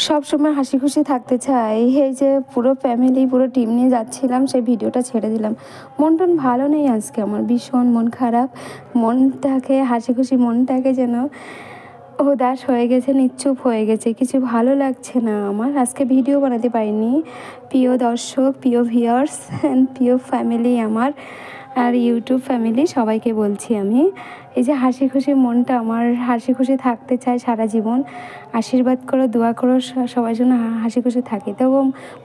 সব সময় হাসি খুশি থাকতে চাই। এই যে পুরো ফ্যামিলি পুরো টিম নিয়ে যাচ্ছিলাম, সেই ভিডিওটা ছেড়ে দিলাম। মন টন ভালো নেই আজকে, আমার ভীষণ মন খারাপ। মনটাকে হাসি খুশি মনটাকে যেন উদাস হয়ে গেছে, নিশ্চুপ হয়ে গেছে, কিছু ভালো লাগছে না আমার। আজকে ভিডিও বানাতে পারিনি। প্রিয় দর্শক, প্রিয় ভিউয়ার্স অ্যান্ড প্রিয় ফ্যামিলি আমার আর ইউটিউব ফ্যামিলি সবাইকে বলছি আমি, এই যে হাসি খুশি মনটা আমার, হাসি খুশি থাকতে চাই সারা জীবন। আশীর্বাদ করো, দোয়া করো সবাই যেন হাসি খুশি থাকি। তবু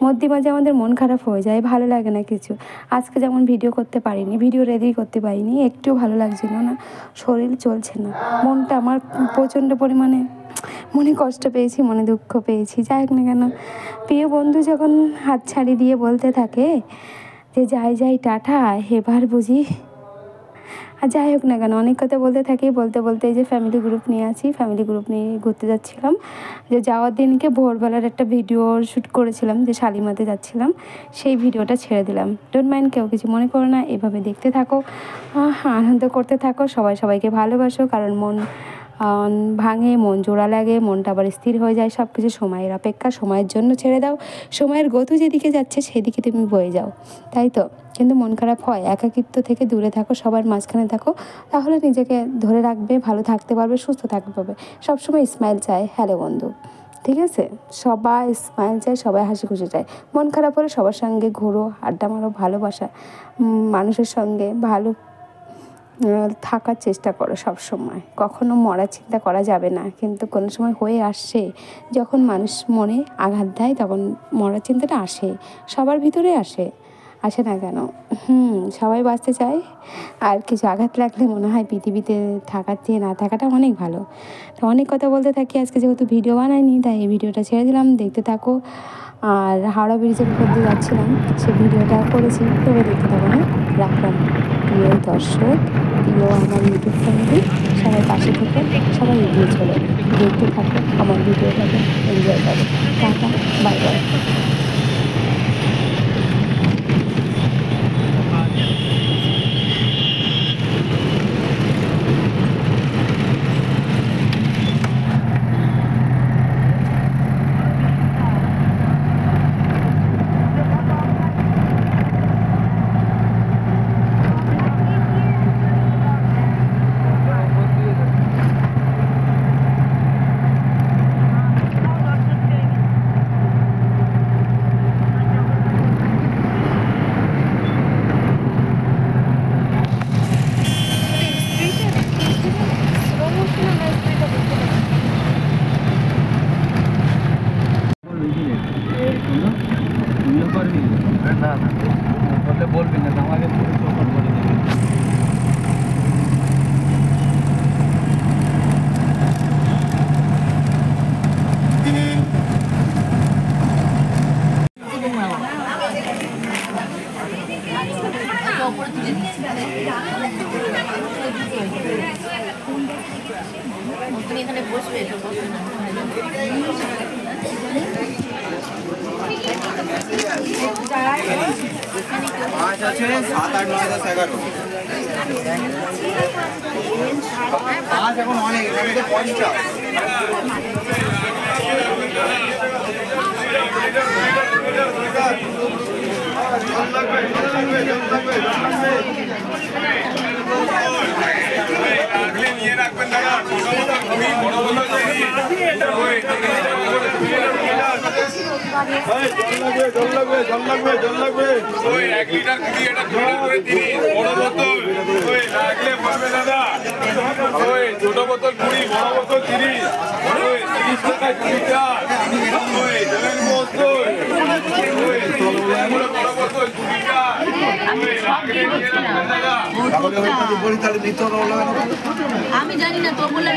মধ্যে মাঝে আমাদের মন খারাপ হয়ে যায়, ভালো লাগে না কিছু। আজকে যেমন ভিডিও করতে পারিনি, ভিডিও রেডি করতে পারিনি, একটু ভালো লাগছিল না, শরীর চলছে না, মনটা আমার প্রচণ্ড পরিমাণে মনে কষ্ট পেয়েছি, মনে দুঃখ পেয়েছি। যাই হোক না কেন, প্রিয় বন্ধু যখন হাত ছাড়ি দিয়ে বলতে থাকে যে যাই যাই টাটা, এবার বুঝি। আর যাই হোক না কেন, অনেক কথা বলতে থাকি, বলতে বলতে এই যে ফ্যামিলি গ্রুপ নিয়ে আছি, ফ্যামিলি গ্রুপ নিয়ে ঘুরতে যাচ্ছিলাম। যে যাওয়ার দিনকে ভোরবেলার একটা ভিডিও শ্যুট করেছিলাম, যে শালিমাতে যাচ্ছিলাম, সেই ভিডিওটা ছেড়ে দিলাম। ডোন্ট মাইন্ড, কেউ কিছু মনে করো না, এভাবে দেখতে থাকো, আনন্দ করতে থাকো, সবাই সবাইকে ভালোবাসো। কারণ মন ভাঙে, মন জোড়া লাগে, মনটা আবার স্থির হয়ে যায়। সব কিছু সময়ের অপেক্ষা, সময়ের জন্য ছেড়ে দাও। সময়ের গতি যেদিকে যাচ্ছে সেদিকে তুমি বয়ে যাও, তাই তো। কিন্তু মন খারাপ হয়, একাকিত্ব থেকে দূরে থাকো, সবার মাঝখানে থাকো, তাহলে নিজেকে ধরে রাখবে, ভালো থাকতে পারবে, সুস্থ থাকতে পারবে। সবসময় স্মাইল চাই। হ্যালো বন্ধু, ঠিক আছে? সবাই স্মাইল চায়, সবাই হাসি খুশি চায়। মন খারাপ হলে সবার সঙ্গে ঘোরো, আড্ডা মারো, ভালোবাসা মানুষের সঙ্গে ভালো থাকার চেষ্টা করো সব সময়। কখনো মরার চিন্তা করা যাবে না, কিন্তু কোনো সময় হয়ে আসছে যখন মানুষ মনে আঘাত দেয়, তখন মরার চিন্তাটা আসে, সবার ভিতরে আসে না কেন? সবাই বাঁচতে চায়, আর কিছু আঘাত লাগলে মনে হয় পৃথিবীতে থাকার চেয়ে না থাকাটা অনেক ভালো। তো অনেক কথা বলতে থাকি, আজকে যেহেতু ভিডিও বানাইনি তাই এই ভিডিওটা ছেড়ে দিলাম, দেখতে থাকো। আর হাওড়া ব্রিজের উপর দিয়ে যাচ্ছিলাম, সে ভিডিওটা করেছি, তবে দেখতে থাকো। হ্যাঁ, রাখলাম। প্রিয় দর্শক, প্রিয় আমার ইউটিউব ফ্যামিলি, সবাই পাশে থেকে সবাই এগিয়ে চলো, দেখতে থাকো আমার ভিডিওটাকে, এনজয় করো। Tata, bye bye. না না বললে বলবি না, আমাকে পুরো চোখর করে দেবে। তুমি এখানে বসবে, তো বসবে না। পাঁচ আছে, 7, 8, 9, 10, 11। পাঁচ এখন অনেক, এখানে তো 50। নিয়ে রাখবেন দাদা, বড় বড় জল লাগবে। ওই 1 লিটার কুড়ি, এটা জলের করে 30, বড় বোতল ওই লাগলে বলবে দাদা। ওই ছোট বোতল 20, বড় বোতল 30, ওই 30 টাকায় 20টা। ওই জলের বোতল, ওই বড় বোতল 20টা। ওই লাগলে নিয়ে রাখবেন দাদা। তাহলে বলি, তাহলে নিতে হবে। আমি জানি না, তো বলে